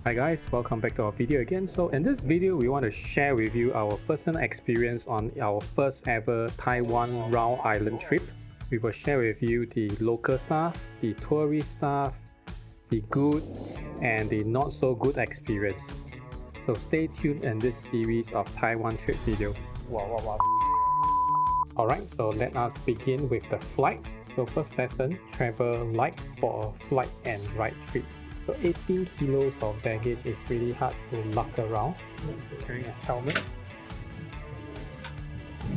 Hi guys, welcome back to our video again. So in this video, we want to share with you our personal experience on our first ever Taiwan round island trip. We will share with you the local stuff, the tourist stuff, the good and the not so good experience. So stay tuned in this series of Taiwan trip video. Alright, so let us begin with the flight. So first lesson, travel light for a flight and ride trip. So 18 kilos of baggage is really hard to lug around. Carrying a helmet,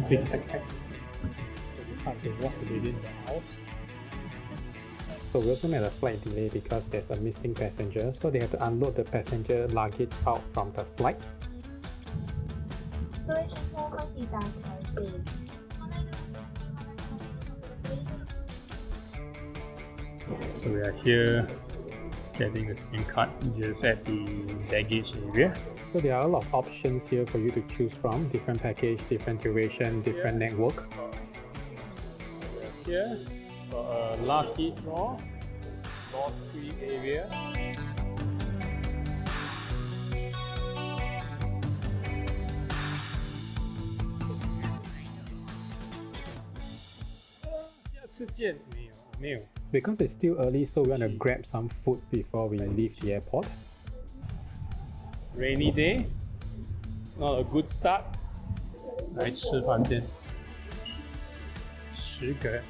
big backpack, so hard to walk within the house. So we also made a flight delay because there's a missing passenger, so they have to unload the passenger luggage out from the flight. So we are here getting the SIM card just at the baggage area. So there are a lot of options here for you to choose from, different package, different duration, different network. Here for a lucky draw 3 area. Because it's still early, so we want to grab some food before we leave the airport. Rainy day, not a good start. 来吃饭先10个.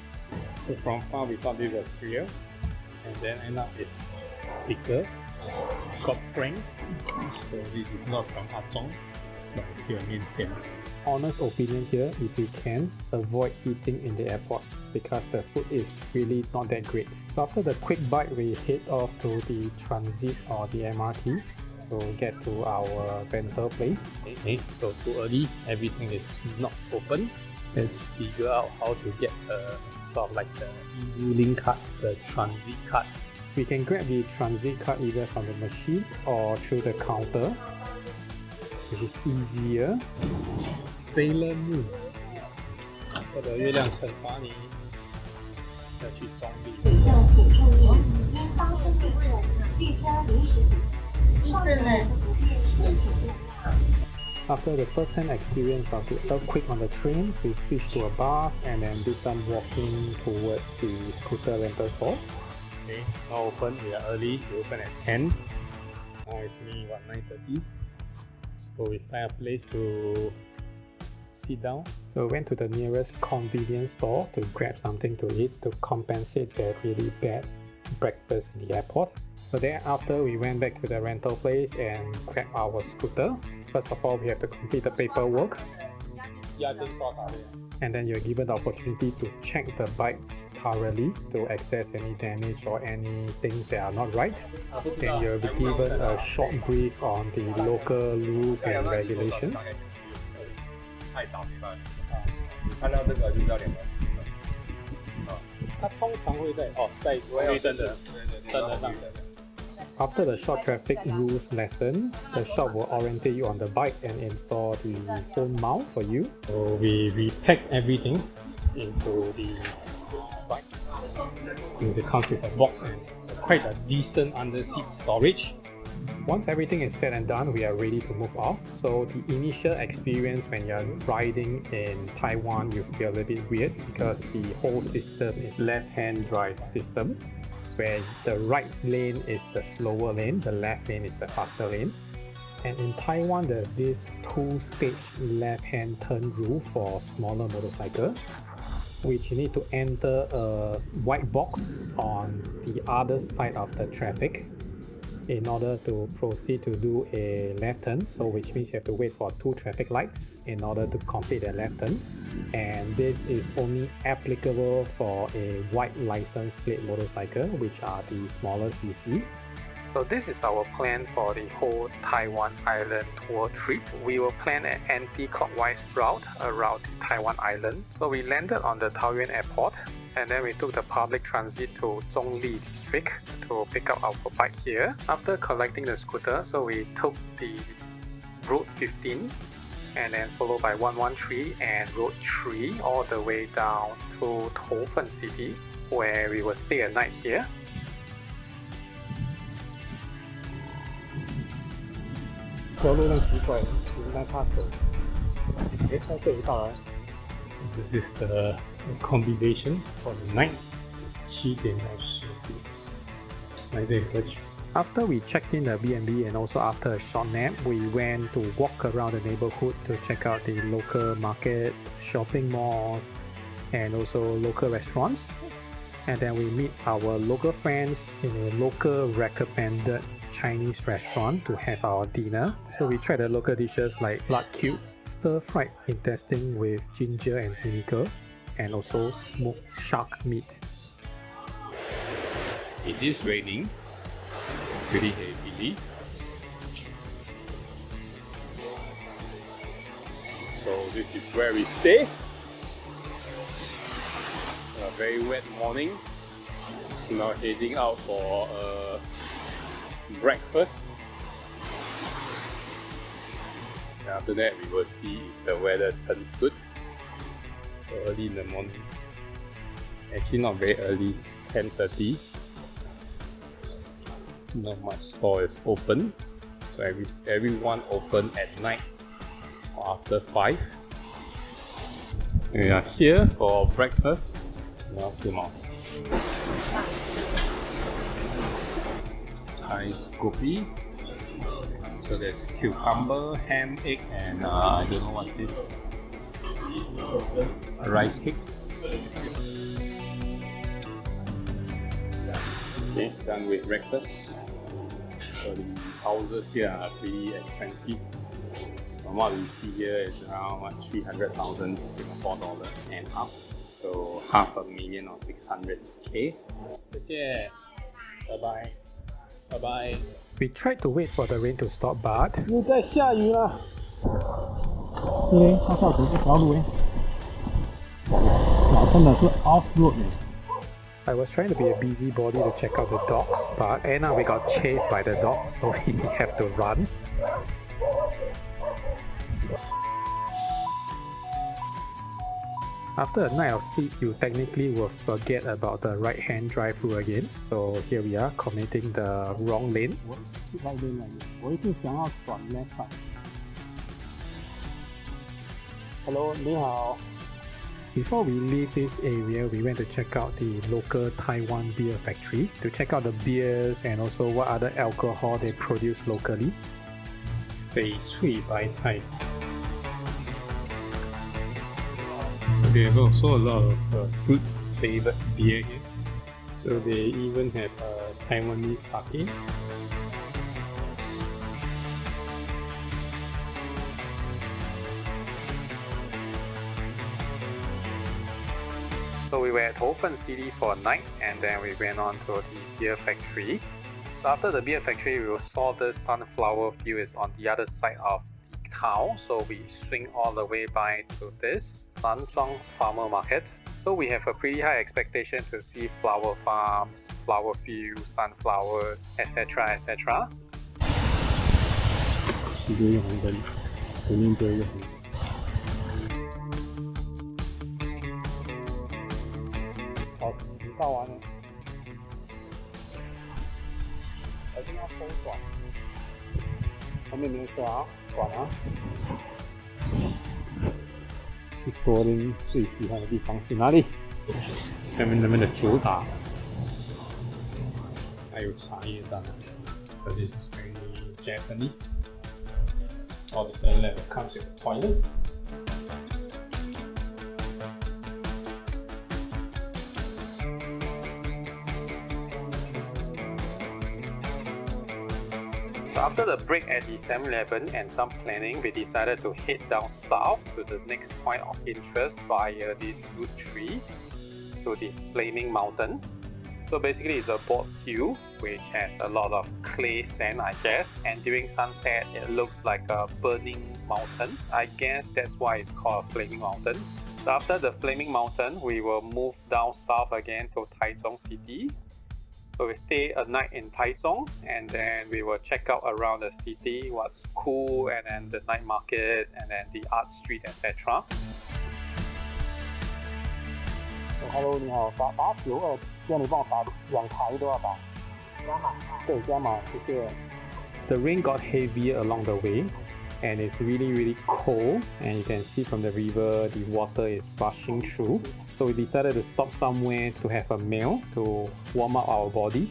So from far we thought this was real, and then end up it's sticker, got prank. So this is not from Taichung, but it's still a 面线. Honest opinion here, if you can, avoid eating in the airport because the food is really not that great. So after the quick bite, we head off to the transit or the MRT to get to our rental place. Okay, so too early, everything is not open. Let's figure out how to get a sort of like the Wuling card, the transit card. We can grab the transit card either from the machine or through the counter, which is easier. Sailor Moon 或者月亮惩罚你要去中立。请注意，因发生地震，列车临时停下。地震呢？敬请注意。After the first-hand experience of the earthquake on the train, we switched to a bus and then did some walking towards the scooter rental store. Okay, now open. We are early. We open at 10. Now it's me, 9:30. So we find a place to sit down. So we went to the nearest convenience store to grab something to eat to compensate that really bad breakfast in the airport. So thereafter we went back to the rental place and grabbed our scooter. First of all, we have to complete the paperwork. And then you're given the opportunity to check the bike thoroughly to access any damage or any things that are not right. Then you'll be given a short brief on the local rules and regulations. 太早没办法你看到这个就要2个它通常会在红绿灯的灯的上。After the short traffic rules lesson, the shop will orientate you on the bike and install the phone mount for you. So we repacked everything into the bike since it comes with a box and quite a decent under seat storage. Once everything is said and done, we are ready to move off. So the initial experience when you're riding in Taiwan, you feel a little bit weird because the whole system is left-hand drive system, where the right lane is the slower lane, the left lane is the faster lane. And in Taiwan, there's this 2-stage left-hand turn rule for smaller motorcycle, which you need to enter a white box on the other side of the traffic in order to proceed to do a left turn. So which means you have to wait for 2 traffic lights in order to complete a left turn, and this is only applicable for a white license plate motorcycle, which are the smaller cc. So this is our plan for the whole Taiwan island tour trip. We will plan an anti-clockwise route around the Taiwan island. So we landed on the Taoyuan airport and then we took the public transit to Zhongli district to pick up our bike here. After collecting the scooter, so we took the Route 15 and then followed by 113 and Road 3 all the way down to Toufen City, where we will stay a night here. 条路那么奇怪，应该他走。诶，他这里到了。This is the accommodation for the night. 7点到10点，来这里喝酒。After we checked in the B&B and also after a short nap, we went to walk around the neighborhood to check out the local market, shopping malls, and also local restaurants. And then we meet our local friends in a local recommended Chinese restaurant to have our dinner. So we tried the local dishes like blood cube, stir-fried intestine with ginger and vinegar, and also smoked shark meat. It is raining pretty heavily. So this is where we stay. A very wet morning. Now heading out for breakfast. After that we will see if the weather turns good. So early in the morning. Actually not very early, it's 10:30. Not much store is open. So everyone open at night or after 5. So we are here for breakfast. Thai Scoopy. So there's cucumber, ham, egg, and I don't know what's this. A rice cake. Okay, done with breakfast. So the houses here are pretty expensive. From what we see here is around 300,000 Singapore dollar and up. So 500,000 or 600k. 谢谢，拜拜，拜拜。We tried to wait for the rain to stop, but 又在下雨了。这里上下走这条路真的是 off road I was trying to be a busybody to check out the dogs, but end up we got chased by the dogs, so we have to run. After a night of sleep, you technically will forget about the right-hand drive-through again. So here we are, committing the wrong lane. 我一直想要转 left side。Hello， 你好。Before we leave this area, we went to check out the local Taiwan beer factory to check out the beers and also what other alcohol they produce locally. 翡翠白菜。So they have also a lot of fruit flavored beer here. So they even have Taiwanese sake. So we were at Hofen City for a night and then we went on to the beer factory. So after the beer factory, we saw the sunflower field is on the other side of the town. So we swing all the way by to this Nanzhuang's farmer market. So we have a pretty high expectation to see flower farms, flower fields, sunflowers, etc. etc. 一个红灯，前面就一个红灯。好，你到完了。一定要收转。后面没有转，转啊！昨天最喜欢的地方是哪里？下面那边的酒打，还有茶叶蛋。But this is very Japanese. All the 7-Eleven comes with a toilet. So after the break at the 7-Eleven and some planning, we decided to head down south to the next point of interest via this route 3 to the Flaming Mountain. So basically it's a board hill which has a lot of clay sand, I guess, and during sunset it looks like a burning mountain. I guess that's why it's called a Flaming Mountain. So after the Flaming Mountain, we will move down south again to Taichung city. So we stay a night in Taichung and then we will check out around the city, what's cool, and then the night market, and then the art street, etc. Hello， 你好，打92，叫你帮我打2台都要打。加码。对，加码，谢谢。The rain got heavier along the way and it's really cold, and you can see from the river the water is rushing through. So we decided to stop somewhere to have a meal to warm up our body.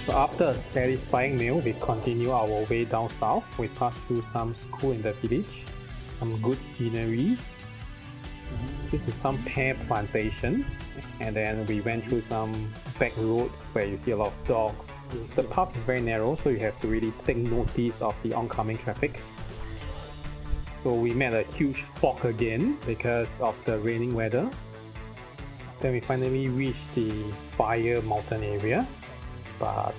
So after a satisfying meal, we continue our way down south. We pass through some school in the village, some good sceneries. This is some pear plantation, and then we went through some back roads where you see a lot of dogs. The path is very narrow, so you have to really take notice of the oncoming traffic. So we met a huge fog again because of the raining weather. Then we finally reached the Fire Mountain area, but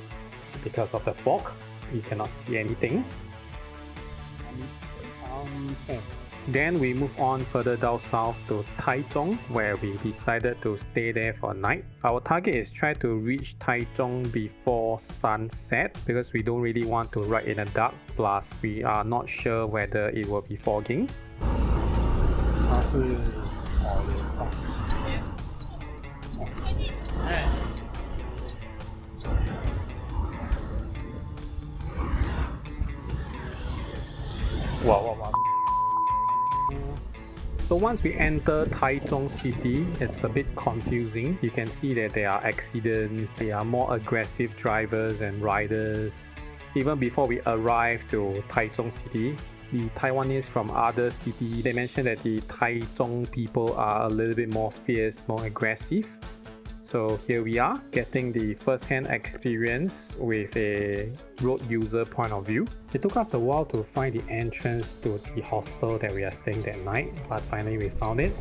because of the fog, we cannot see anything. Then we move on further down south to Taichung, where we decided to stay there for a night. Our target is try to reach Taichung before sunset because we don't really want to ride in the dark, plus we are not sure whether it will be fogging. Wow. So once we enter Taichung city, it's a bit confusing. You can see that there are accidents, there are more aggressive drivers and riders. Even before we arrive to Taichung city, the Taiwanese from other cities, they mentioned that the Taichung people are a little bit more fierce, more aggressive. So here we are, getting the first-hand experience with a road user point of view. It took us a while to find the entrance to the hostel that we are staying that night, but finally we found it.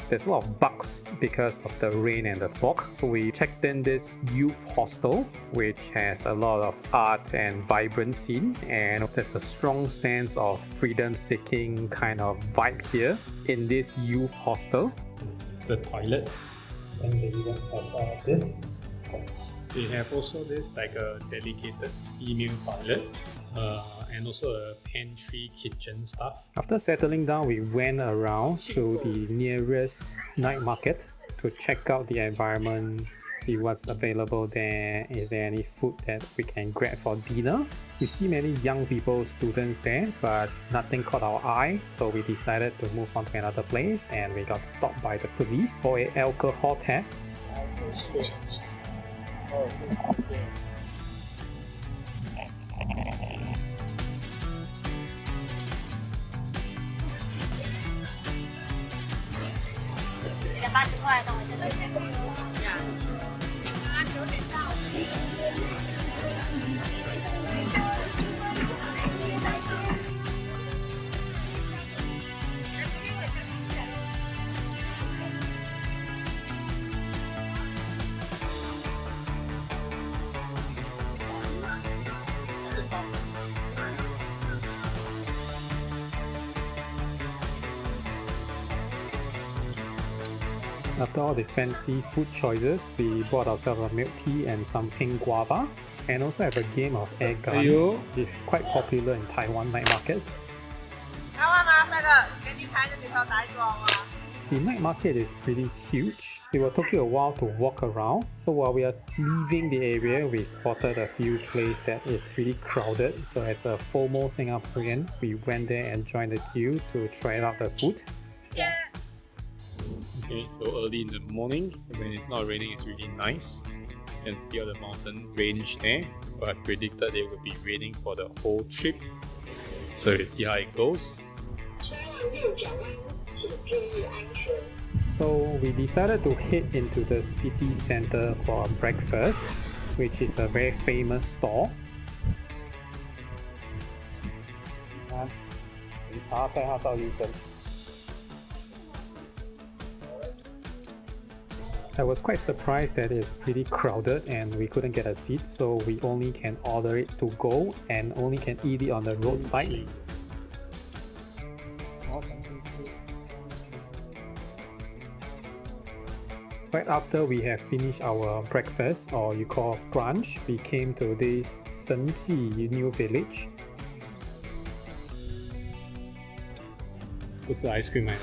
There's a lot of bugs because of the rain and the fog. So we checked in this youth hostel, which has a lot of art and vibrant scene, and there's a strong sense of freedom-seeking kind of vibe here in this youth hostel. It's the toilet. And they even have this. They have also this like a dedicated female toilet and also a pantry kitchen stuff. After settling down, we went around to the nearest night market to check out the environment, see what's available there. Is there any food that we can grab for dinner? We see many young people, students there, but nothing caught our eye, so we decided to move on to another place, and we got stopped by the police for an alcohol test. After all the fancy food choices, we bought ourselves a milk tea and some pink guava, and also have a game of air gun, which is quite popular in Taiwan night market. The night market is pretty huge. It will take you a while to walk around, so while we are leaving the area, we spotted a few places that is pretty crowded. So as a FOMO Singaporean, we went there and joined the queue to try out the food. Okay, so early in the morning, when it's not raining, it's really nice. You can see all the mountain range there, but I predicted it would be raining for the whole trip. So you see how it goes. So we decided to head into the city center for breakfast, which is a very famous store. I was quite surprised that it's pretty crowded and we couldn't get a seat, so we only can order it to go and only can eat it on the roadside. Right after we have finished our breakfast, or you call brunch, we came to this Shenji new village. 不是 ice cream 来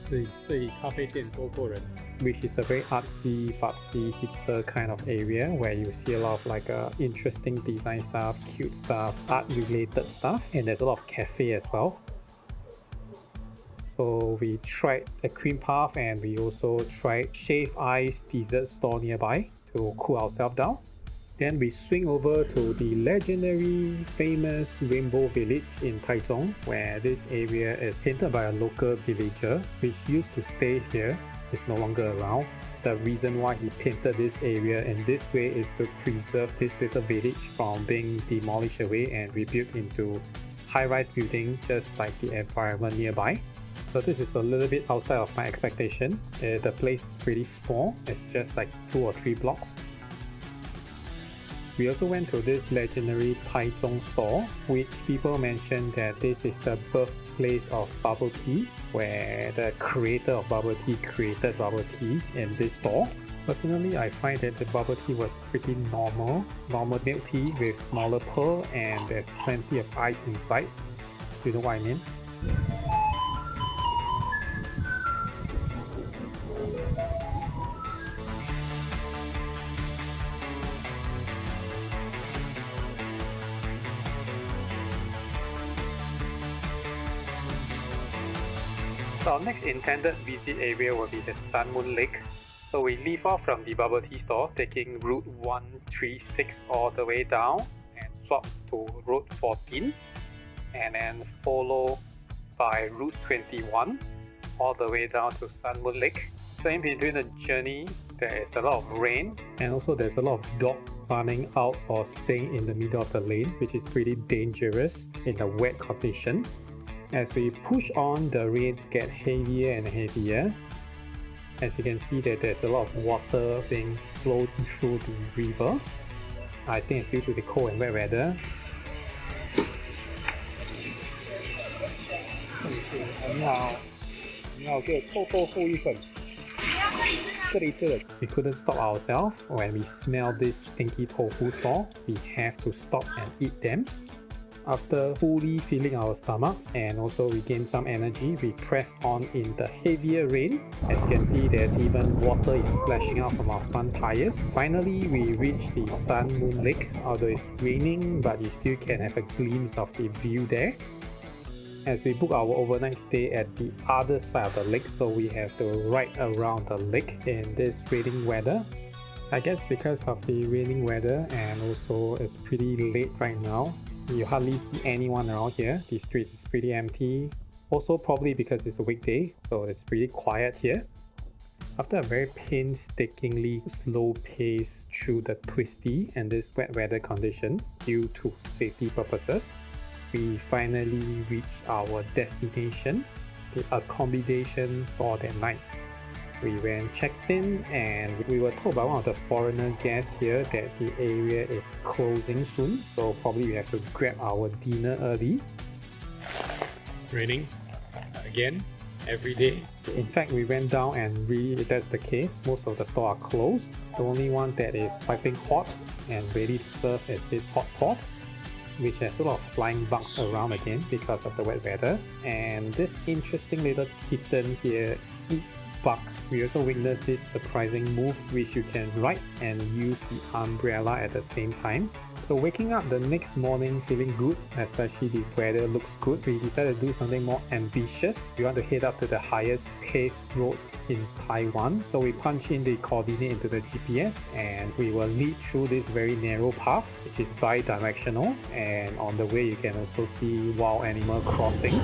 的，这里咖啡店多过人 which is a very artsy, fartsy, hipster kind of area where you see a lot of like interesting design stuff, cute stuff, art related stuff, and there's a lot of cafe as well. So we tried a cream puff and we also tried shave ice dessert store nearby to cool ourselves down. Then we swing over to the legendary famous Rainbow Village in Taichung, where this area is painted by a local villager which used to stay here, is no longer around. The reason why he painted this area in this way is to preserve this little village from being demolished away and rebuilt into high-rise building just like the environment nearby. So this is a little bit outside of my expectation. The place is pretty small, it's just like 2 or 3 blocks. We also went to this legendary Taichung store, which people mention that this is the birthplace of bubble tea, where the creator of bubble tea created bubble tea in this store. Personally, I find that the bubble tea was pretty normal milk tea with smaller pearl, and there's plenty of ice inside. You know what I mean? Our next intended visit area will be the Sun Moon Lake. So we leave off from the bubble tea store, taking route 136 all the way down and swap to route 14, and then follow by route 21 all the way down to Sun Moon Lake. So in between the journey, there is a lot of rain, and also there's a lot of dog running out or staying in the middle of the lane, which is pretty dangerous in the wet condition. As we push on, the rains get heavier and heavier. As you can see that there's a lot of water being flowed through the river. I think it's due to the cold and wet weather. We couldn't stop ourselves when we smelled this stinky tofu store. We have to stop and eat them. After fully filling our stomach and also regain some energy, we press on in the heavier rain. As you can see that even water is splashing out from our front tires. Finally, we reach the Sun Moon Lake. Although it's raining, but you still can have a glimpse of the view there. As we book our overnight stay at the other side of the lake, so we have to ride around the lake in this raining weather. I guess because of the raining weather and also it's pretty late right now, you hardly see anyone around here. The street is pretty empty. Also probably because it's a weekday, so it's pretty quiet here. After a very painstakingly slow pace through the twisty and this wet weather condition due to safety purposes, we finally reach our destination, the accommodation for the night. We went checked in and we were told by one of the foreigner guests here that the area is closing soon, so probably we have to grab our dinner early. Raining again every day. In fact, we went down and really that's the case. Most of the stores are closed. The only one that is piping hot and ready to serve is this hot pot, which has a lot of flying bugs around again because of the wet weather. And this interesting little kitten here eats bug. We also witnessed this surprising move which you can ride and use the umbrella at the same time. So waking up the next morning feeling good, especially the weather looks good, we decided to do something more ambitious. We want to head up to the highest paved road in Taiwan. So we punch in the coordinate into the GPS and we will lead through this very narrow path which is bi-directional, and on the way you can also see wild animal crossing.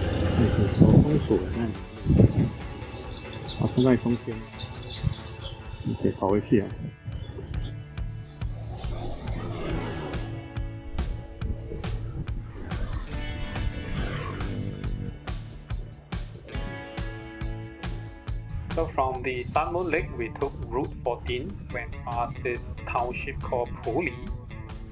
So from the Sun Moon Lake, we took Route 14, went past this township called Wuling,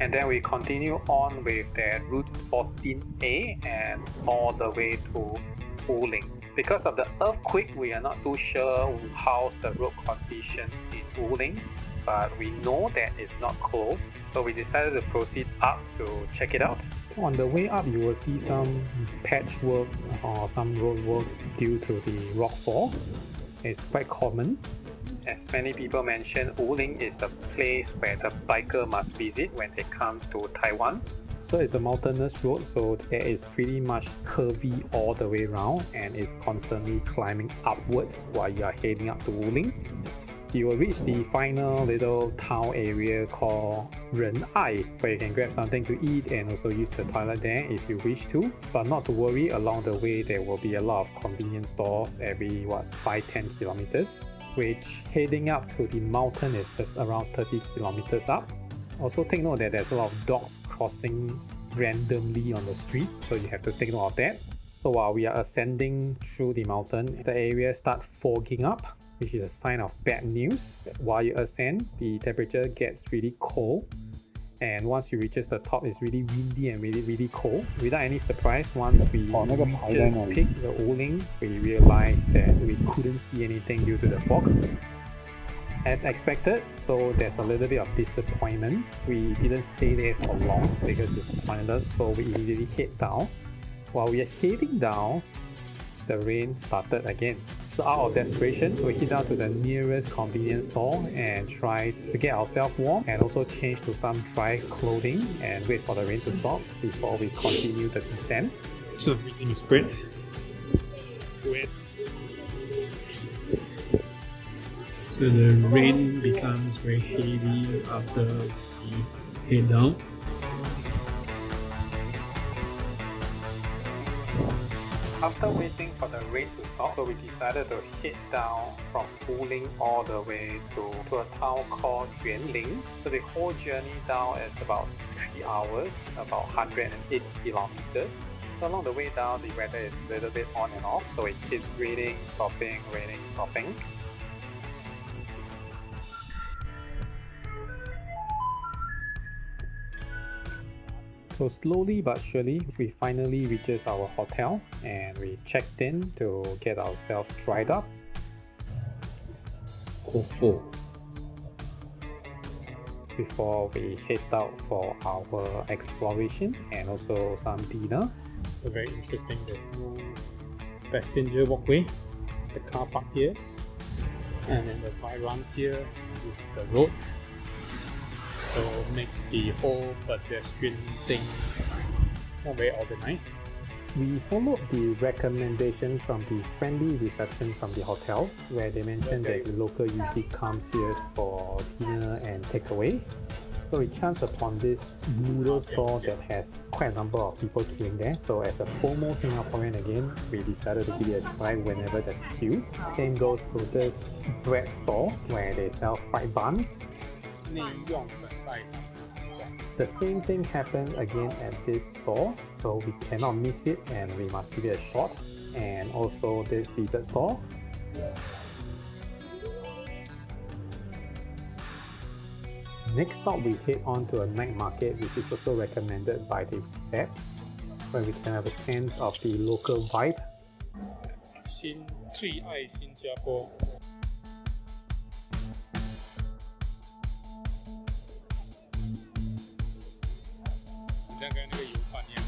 and then we continue on with that Route 14A and all the way to Wuling. Because of the earthquake, we are not too sure how's the road condition in Wuling, but we know that it's not closed, so we decided to proceed up to check it out. So on the way up, you will see some patchwork or some roadworks due to the rockfall. It's quite common. As many people mention, Wuling is the place where the biker must visit when they come to Taiwan. So it's a mountainous road, so there is pretty much curvy all the way around and it's constantly climbing upwards while you are heading up to Wuling. You will reach the final little town area called Ren'ai, where you can grab something to eat and also use the toilet there if you wish to. But not to worry, along the way there will be a lot of convenience stores every 5-10 kilometers, which heading up to the mountain is just around 30 kilometers up. Also take note that there's a lot of dogs crossing randomly on the street, so you have to take note of that. So while we are ascending through the mountain, the area starts fogging up, which is a sign of bad news. While you ascend, the temperature gets really cold, and once you reach the top, it's really windy and really cold. Without any surprise, once we just picked the Wuling, we realized that we couldn't see anything due to the fog. As expected, so there's a little bit of disappointment. We didn't stay there for long because it's pointless, so we immediately head down. While we are heading down, the rain started again. So out of desperation, we head down to the nearest convenience store and try to get ourselves warm and also change to some dry clothing and wait for the rain to stop before we continue the descent. So everything is wet. So the rain becomes very heavy after we head down. After waiting for the rain to stop, so we decided to head down from Wuling all the way to a town called Yuanling. So the whole journey down is about 3 hours, about 108 kilometers. So along the way down, the weather is a little bit on and off, so it keeps raining, stopping, raining, stopping. So slowly but surely, we finally reaches our hotel and we checked in to get ourselves dried up. Hopeful. Before we head out for our exploration and also some dinner. So very interesting, there's no passenger walkway, the car park here, and then the bike runs here, this is the road. So makes the whole pedestrian thing not very organized. We followed the recommendation from the friendly reception from the hotel, where they mentioned that the local usually comes here for dinner and takeaways. So we chanced upon this noodle store that has quite a number of people queuing there. So as a FOMO Singaporean again, we decided to give it a try whenever there's a queue. Same goes to this bread store where they sell fried buns. The same thing happened again at this store, so we cannot miss it and we must give it a shot. And also this dessert store. Next stop, we head on to a night market, which is also recommended by the recept, where we can have a sense of the local vibe. 最爱新加坡。像刚才那个油饭一样。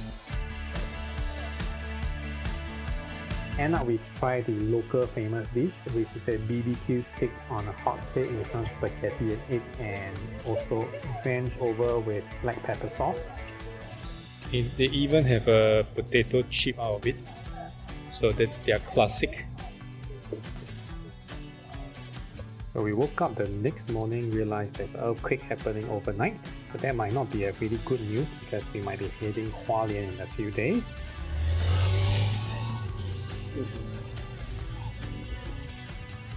And now we try the local famous dish, which is a BBQ steak on a hot plate with some spaghetti and egg, and also drenched over with black pepper sauce. They even have a potato chip out of it, so that's their classic. So we woke up the next morning, realized there's an earthquake happening overnight, but that might not be a really good news because we might be heading Hualien in a few days.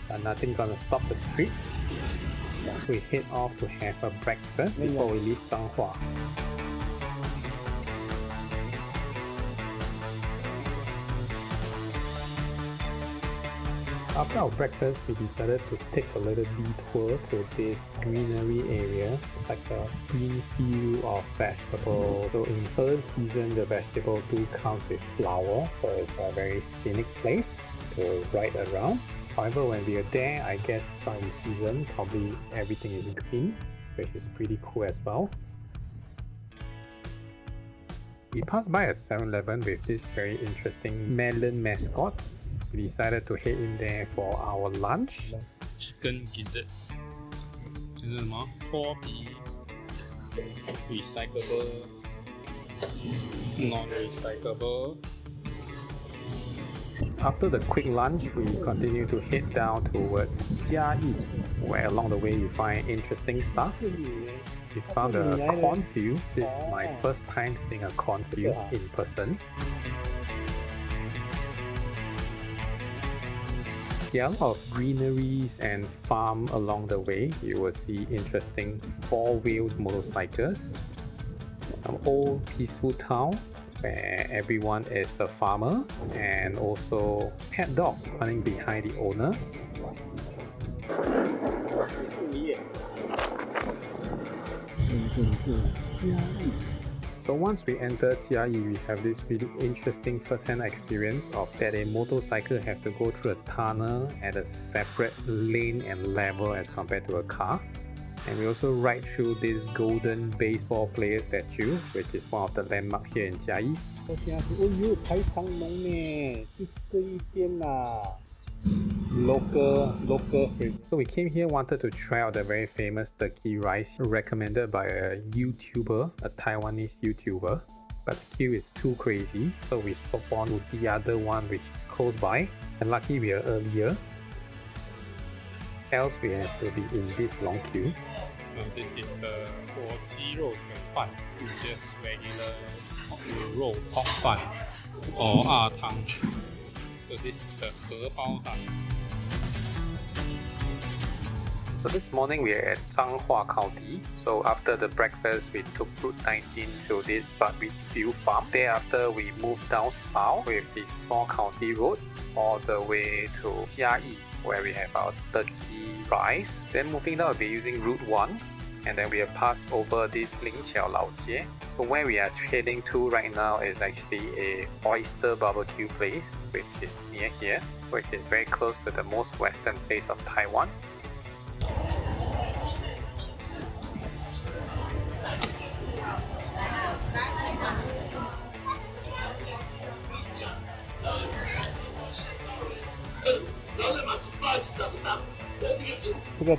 But nothing gonna stop the trip. We head off to have a breakfast before we leave Changhua. After our breakfast, we decided to take a little detour to this greenery area, like a green field of vegetables. So in certain season, the vegetable do comes with flower, so it's a very scenic place. to ride around. However, when we are there, I guess it's not in season, probably everything is green, which is pretty cool as well. We passed by a 7-Eleven with this very interesting melon mascot. We decided to head in there for our lunch. Chicken gizzard. 这是什么？脱皮 recyclable non-recyclable. After the quick lunch, we continue to head down towards Jiayi, where along the way you find interesting stuff. We found a cornfield. This is my first time seeing a cornfield in person. There are a lot of greeneries and farm along the way. You will see interesting four-wheeled motorcycles. Some old peaceful town where everyone is a farmer, and also pet dog running behind the owner. So once we enter Jiayi, we have this really interesting first-hand experience of that a motorcycle have to go through a tunnel at a separate lane and level as compared to a car. And we also ride through this golden baseball player statue, which is one of the landmarks here in Jiayi. Local food. So we came here, wanted to try out the very famous turkey rice recommended by a YouTuber, a Taiwanese YouTuber. But the queue is too crazy, so we swap on to the other one which is close by. And lucky we are earlier, else we have to be in this long queue. So this is the 火鸡肉卷饭, just regular 牛肉汤饭 or 鸭汤. So this is the 荷包汤. So this morning we are at Changhua County. So after the breakfast, we took Route 19 to this barbecue farm. Thereafter, we moved down south with the small county road all the way to Jiayi, where we have our turkey rice. Then moving down, we'll be using Route 1. And then we have passed over this Lingqiao Laojie. So where we are heading to right now is actually a oyster barbecue place, which is near here, which is very close to the most western place of Taiwan. So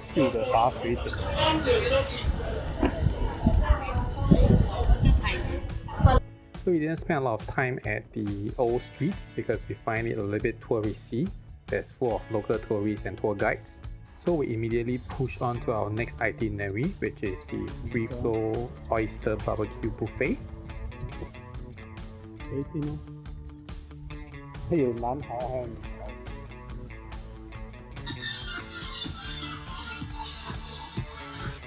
we didn't spend a lot of time at the old street because we find it a little bit touristy. There's full of local tourists and tour guides. So we immediately push on to our next itinerary, which is the free flow oyster barbecue buffet.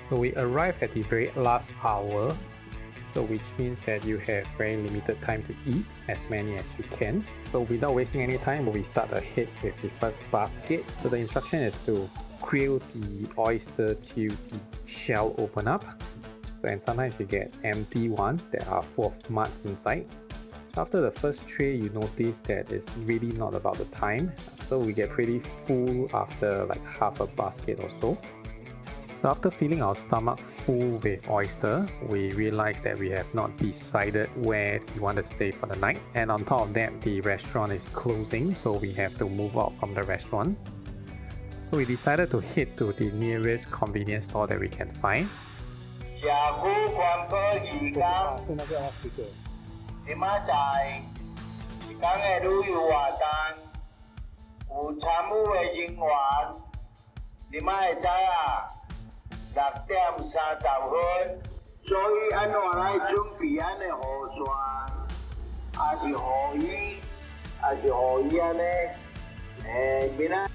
So we arrived at the very last hour, so which means that you have very limited time to eat as many as you can. So without wasting any time, we start ahead with the first basket. So the instruction is to grill the oyster till the shell open up. So and sometimes you get empty one that are full of muds inside. So after the first tray, you notice that it's really not about the time. So we get pretty full after like half a basket or so. So after filling our stomach full with oyster, we realized that we have not decided where we want to stay for the night. And on top of that, the restaurant is closing, so we have to move out from the restaurant. So we decided to head to the nearest convenience store that we can find.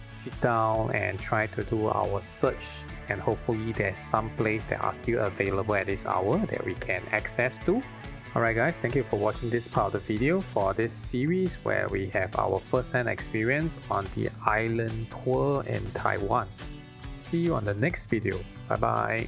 Sit down and try to do our search, and hopefully there's some place that are still available at this hour that we can access to. Alright guys, thank you for watching this part of the video for this series where we have our first-hand experience on the island tour in Taiwan. See you on the next video. Bye bye.